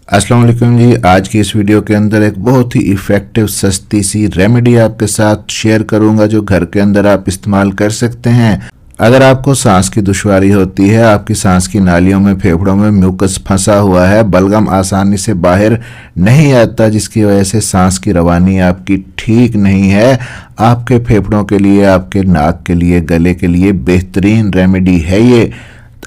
अस्सलाम वालेकुम जी। आज की इस वीडियो के अंदर एक बहुत ही इफ़ेक्टिव सस्ती सी रेमेडी आपके साथ शेयर करूंगा जो घर के अंदर आप इस्तेमाल कर सकते हैं। अगर आपको सांस की दुश्वारी होती है, आपकी सांस की नालियों में, फेफड़ों में म्यूकस फंसा हुआ है, बलगम आसानी से बाहर नहीं आता, जिसकी वजह से सांस की रवानी आपकी ठीक नहीं है, आपके फेफड़ों के लिए, आपके नाक के लिए, गले के लिए बेहतरीन रेमेडी है। ये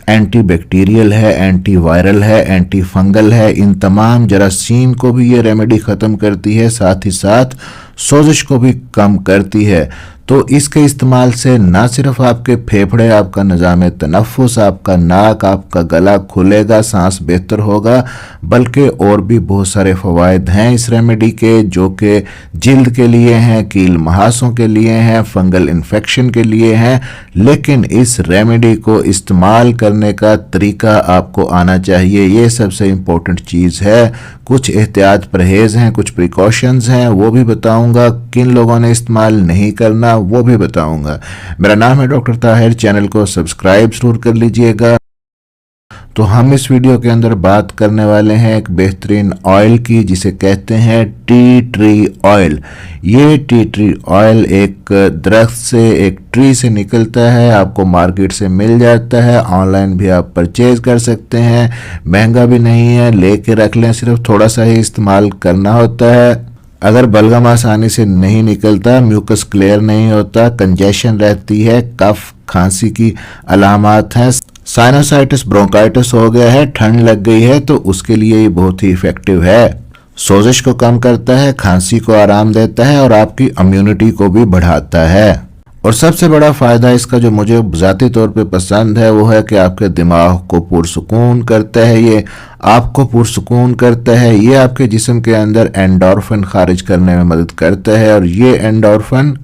एंटी बैक्टीरियल है, एंटी वायरल है, एंटी फंगल है। इन तमाम जरासीम को भी ये रेमेडी ख़त्म करती है, साथ ही साथ सोजिश को भी कम करती है। तो इसके इस्तेमाल से ना सिर्फ आपके फेफड़े, आपका निज़ाम तनफ़ुस, आपका नाक, आपका गला खुलेगा, सांस बेहतर होगा, बल्कि और भी बहुत सारे फ़वाइद हैं इस रेमेडी के, जो कि जिल्द के लिए हैं, कील महासों के लिए हैं, फंगल इन्फेक्शन के लिए हैं। लेकिन इस रेमेडी को इस्तेमाल करने का तरीका आपको आना चाहिए, ये सबसे इम्पोर्टेंट चीज़ है। कुछ एहतियात परहेज़ हैं, कुछ प्रिकॉशंस हैं, वो भी बताऊंगा। किन लोगों ने इस्तेमाल नहीं करना वो भी बताऊंगा। मेरा नाम है डॉक्टर ताहिर, चैनल को सब्सक्राइब जरूर कर लीजिएगा। तो हम इस वीडियो के अंदर बात करने वाले हैं एक बेहतरीन ऑयल की, जिसे कहते हैं टी ट्री ऑयल। ये टी ट्री ऑयल एक दरख्त से, एक ट्री से निकलता है, आपको मार्केट से मिल जाता है, ऑनलाइन भी आप परचेज कर सकते हैं, महंगा भी नहीं है, लेके रख लें, सिर्फ थोड़ा सा ही इस्तेमाल करना होता है। अगर बलगम आसानी से नहीं निकलता, म्यूकस क्लियर नहीं होता, कंजेशन रहती है, कफ खांसी की अलामात हैं, साइनोसाइटिस ब्रोंकाइटिस हो गया है, ठंड लग गई है, तो उसके लिए ये बहुत ही इफेक्टिव है। सोजिश को कम करता है, खांसी को आराम देता है और आपकी इम्यूनिटी को भी बढ़ाता है। और सबसे बड़ा फ़ायदा इसका जो मुझे ज़ाती तौर पे पसंद है वो है कि आपके दिमाग को पुरसुकून करता है, ये आपको पुरसुकून करता है, ये आपके जिस्म के अंदर एंडोर्फिन खारिज करने में मदद करता है और ये एंडोर्फिन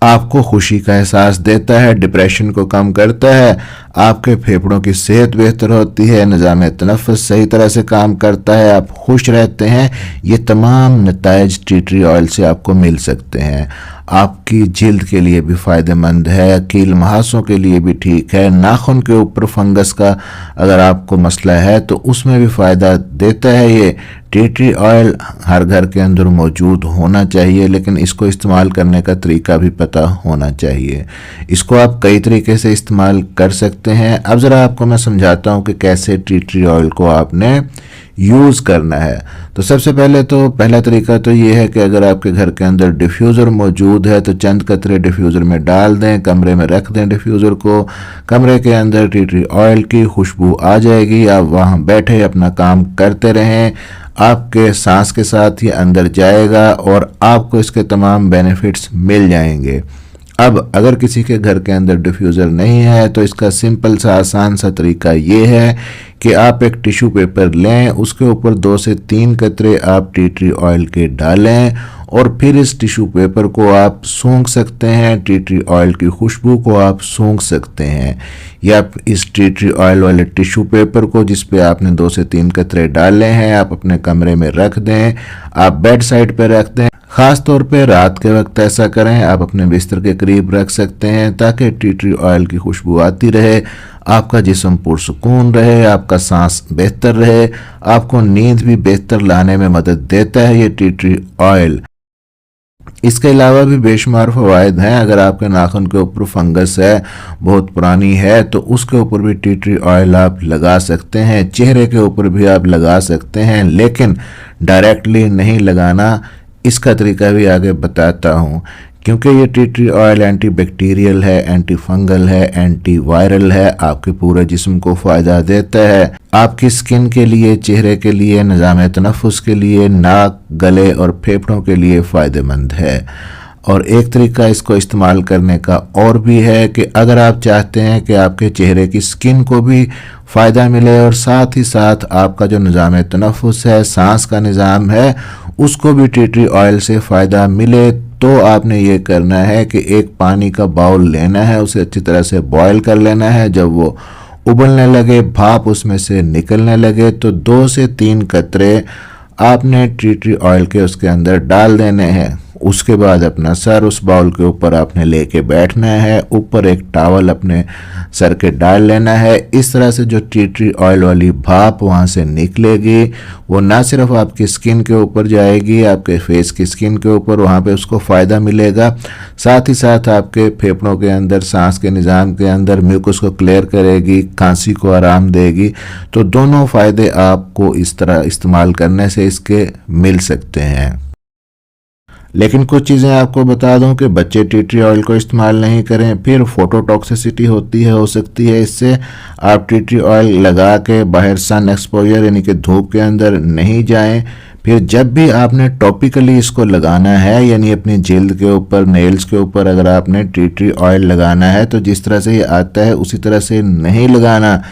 आपको खुशी का एहसास देता है, डिप्रेशन को कम करता है, आपके फेफड़ों की सेहत बेहतर होती है, निज़ाम तनफ़ुस सही तरह से काम करता है, आप खुश रहते हैं। ये तमाम नताइज टी ट्री ऑयल से आपको मिल सकते हैं। आपकी जिल्द के लिए भी फ़ायदेमंद है, कील महासों के लिए भी ठीक है, नाखून के ऊपर फंगस का अगर आपको मसला है तो उसमें भी फ़ायदा देता है। ये टी ट्री ऑयल हर घर के अंदर मौजूद होना चाहिए, लेकिन इसको इस्तेमाल करने का तरीका भी पता होना चाहिए। इसको आप कई तरीके से इस्तेमाल कर सकते हैं। अब ज़रा आपको मैं समझाता हूँ कि कैसे टी ट्री ऑयल को आपने यूज़ करना है। तो सबसे पहले तो पहला तरीका तो ये है कि अगर आपके घर के अंदर डिफ्यूज़र मौजूद है तो चंद कतरे डिफ्यूज़र में डाल दें, कमरे में रख दें डिफ्यूज़र को, कमरे के अंदर टी ट्री ऑयल की खुशबू आ जाएगी, आप वहाँ बैठे अपना काम करते रहें, आपके सांस के साथ ये अंदर जाएगा और आपको इसके तमाम बेनिफिट्स मिल जाएंगे। अब अगर किसी के घर के अंदर डिफ्यूज़र नहीं है तो इसका सिंपल सा आसान सा तरीका ये है कि आप एक टिश्यू पेपर लें, उसके ऊपर 2 से 3 कतरे आप टी ट्री ऑयल के डालें और फिर इस टिश्यू पेपर को आप सूंघ सकते हैं, टी ट्री ऑयल की खुशबू को आप सूंघ सकते हैं। या इस टी ट्री ऑयल वाले टिश्यू पेपर को जिस पे आपने 2 से 3 कतरे डाले हैं, आप अपने कमरे में रख दें, आप बेड साइड पर रख दें। ख़ास तौर पे रात के वक्त ऐसा करें, आप अपने बिस्तर के करीब रख सकते हैं ताकि टी ट्री ऑयल की खुशबू आती रहे, आपका जिस्म पुरसुकून रहे, आपका सांस बेहतर रहे, आपको नींद भी बेहतर लाने में मदद देता है ये टी ट्री ऑयल। इसके अलावा भी बेशुमार फ़वाइद हैं। अगर आपके नाखून के ऊपर फंगस है, बहुत पुरानी है, तो उसके ऊपर भी टी ट्री ऑयल आप लगा सकते हैं, चेहरे के ऊपर भी आप लगा सकते हैं, लेकिन डायरेक्टली नहीं लगाना। इसका तरीका भी आगे बताता हूँ, क्योंकि ये tea tree oil anti bacterial है, एंटी फंगल है, एंटी वायरल है, आपके पूरे जिस्म को फ़ायदा देता है, आपकी स्किन के लिए, चेहरे के लिए, निज़ाम तनफ़ुस के लिए, नाक, गले और फेफड़ों के लिए फ़ायदेमंद है। और एक तरीका इसको इस्तेमाल करने का और भी है कि अगर आप चाहते हैं कि आपके चेहरे की स्किन को भी फ़ायदा मिले और साथ ही साथ आपका जो निज़ाम तनफ़ुस है, सांस का निज़ाम है, उसको भी टी ट्री ऑयल से फ़ायदा मिले, तो आपने ये करना है कि एक पानी का बाउल लेना है, उसे अच्छी तरह से बॉयल कर लेना है। जब वो उबलने लगे, भाप उसमें से निकलने लगे, तो 2 से 3 कतरे आपने टी ट्री ऑयल के उसके अंदर डाल देने हैं। उसके बाद अपना सर उस बाउल के ऊपर आपने लेके बैठना है, ऊपर एक टॉवल अपने सर के डाल लेना है। इस तरह से जो टी ट्री ऑयल वाली भाप वहाँ से निकलेगी, वो ना सिर्फ आपकी स्किन के ऊपर जाएगी, आपके फेस की स्किन के ऊपर, वहाँ पे उसको फ़ायदा मिलेगा, साथ ही साथ आपके फेफड़ों के अंदर, सांस के निज़ाम के अंदर म्यूकस को क्लियर करेगी, खांसी को आराम देगी। तो दोनों फ़ायदे आपको इस तरह इस्तेमाल करने से इसके मिल सकते हैं। लेकिन कुछ चीज़ें आपको बता दूं कि बच्चे टी ट्री ऑयल को इस्तेमाल नहीं करें, फिर फोटोटॉक्सिसिटी होती है, हो सकती है इससे। आप टी ट्री ऑयल लगा के बाहर सन एक्सपोजर यानी कि धूप के अंदर नहीं जाएं। फिर जब भी आपने टॉपिकली इसको लगाना है, यानी अपनी जिल्द के ऊपर, नेल्स के ऊपर अगर आपने टी ट्री ऑयल लगाना है तो जिस तरह से ये आता है उसी तरह से नहीं लगाना,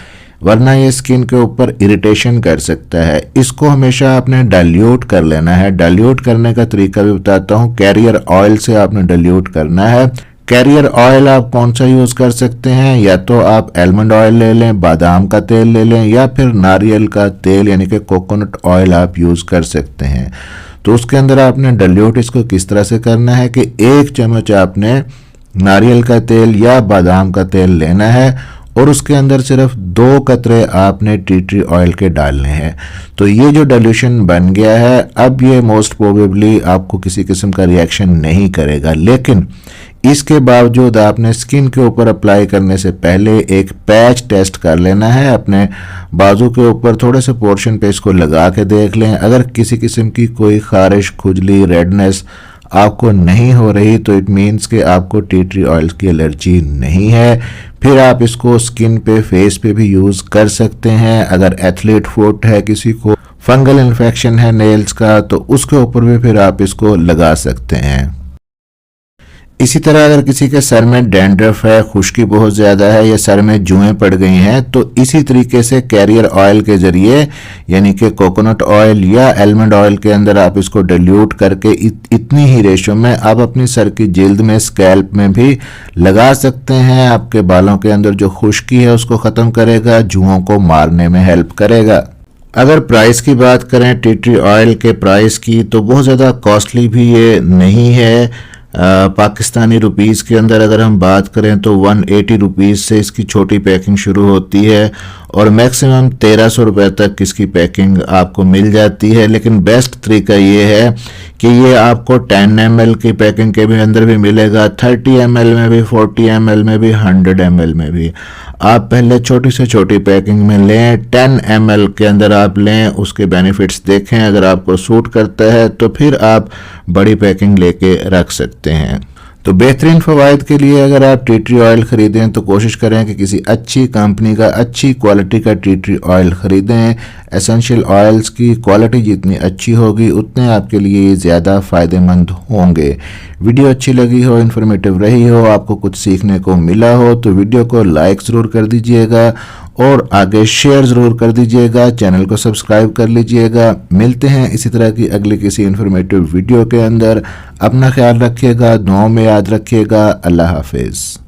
वरना ये स्किन के ऊपर इरिटेशन कर सकता है। इसको हमेशा आपने डाइल्यूट कर लेना है। डाइल्यूट करने का तरीका भी बताता हूँ। कैरियर ऑयल से आपने डाइल्यूट करना है। कैरियर ऑयल आप कौन सा यूज़ कर सकते हैं, या तो आप एलमंड ऑयल ले लें, बादाम का तेल ले लें, या फिर नारियल का तेल यानी कि कोकोनट ऑयल आप यूज़ कर सकते हैं। तो उसके अंदर आपने डाइल्यूट इसको किस तरह से करना है कि 1 चम्मच आपने नारियल का तेल या बादाम का तेल लेना है और उसके अंदर सिर्फ 2 कतरे आपने टी ट्री ऑयल के डालने हैं। तो ये जो डाइल्यूशन बन गया है, अब ये मोस्ट प्रोबेबली आपको किसी किस्म का रिएक्शन नहीं करेगा, लेकिन इसके बावजूद आपने स्किन के ऊपर अप्लाई करने से पहले एक पैच टेस्ट कर लेना है। अपने बाजू के ऊपर थोड़े से पोर्शन पे इसको लगा के देख लें। अगर किसी किस्म की कोई खारिश, खुजली, रेडनेस आपको नहीं हो रही तो इट मीन्स कि आपको टी ट्री ऑयल की एलर्जी नहीं है। फिर आप इसको स्किन पे, फेस पे भी यूज़ कर सकते हैं। अगर एथलीट फुट है, किसी को फंगल इन्फेक्शन है नेल्स का, तो उसके ऊपर भी फिर आप इसको लगा सकते हैं। इसी तरह अगर किसी के सर में डैंड्रफ है, खुश्की बहुत ज़्यादा है या सर में जुएं पड़ गई हैं, तो इसी तरीके से कैरियर ऑयल के ज़रिए यानी कि कोकोनट ऑयल या एलमंड ऑयल के अंदर आप इसको डाइल्यूट करके इतनी ही रेशो में आप अपनी सर की जिल्द में, स्कैल्प में भी लगा सकते हैं। आपके बालों के अंदर जो खुश्की है उसको ख़त्म करेगा, जुओं को मारने में हेल्प करेगा। अगर प्राइस की बात करें टी ट्री ऑयल के प्राइस की, तो बहुत ज़्यादा कॉस्टली भी ये नहीं है। पाकिस्तानी रुपीस के अंदर अगर हम बात करें तो 180 रुपीज़ से इसकी छोटी पैकिंग शुरू होती है और मैक्सिमम 1300 रुपये तक इसकी पैकिंग आपको मिल जाती है। लेकिन बेस्ट तरीका ये है कि ये आपको 10 ml की पैकिंग के भी अंदर भी मिलेगा, 30 ml में भी, 40 ml में भी, 100 ml में भी। आप पहले छोटी से छोटी पैकिंग में लें, 10 ml के अंदर आप लें, उसके बेनिफिट्स देखें, अगर आपको सूट करता है तो फिर आप बड़ी पैकिंग लेके रख सकते हैं। तो बेहतरीन फ़वाइद के लिए अगर आप टी ट्री ऑयल ख़रीदें तो कोशिश करें कि किसी अच्छी कंपनी का, अच्छी क्वालिटी का टी ट्री ऑयल ख़रीदें। एसेंशियल ऑयल्स की क्वालिटी जितनी अच्छी होगी उतने आपके लिए ज़्यादा फ़ायदेमंद होंगे। वीडियो अच्छी लगी हो, इन्फॉर्मेटिव रही हो, आपको कुछ सीखने को मिला हो तो वीडियो को लाइक ज़रूर कर दीजिएगा और आगे शेयर ज़रूर कर दीजिएगा। चैनल को सब्सक्राइब कर लीजिएगा। मिलते हैं इसी तरह की अगली किसी इन्फॉर्मेटिव वीडियो के अंदर। अपना ख्याल रखिएगा, दुआओं में याद रखिएगा। अल्लाह हाफिज़।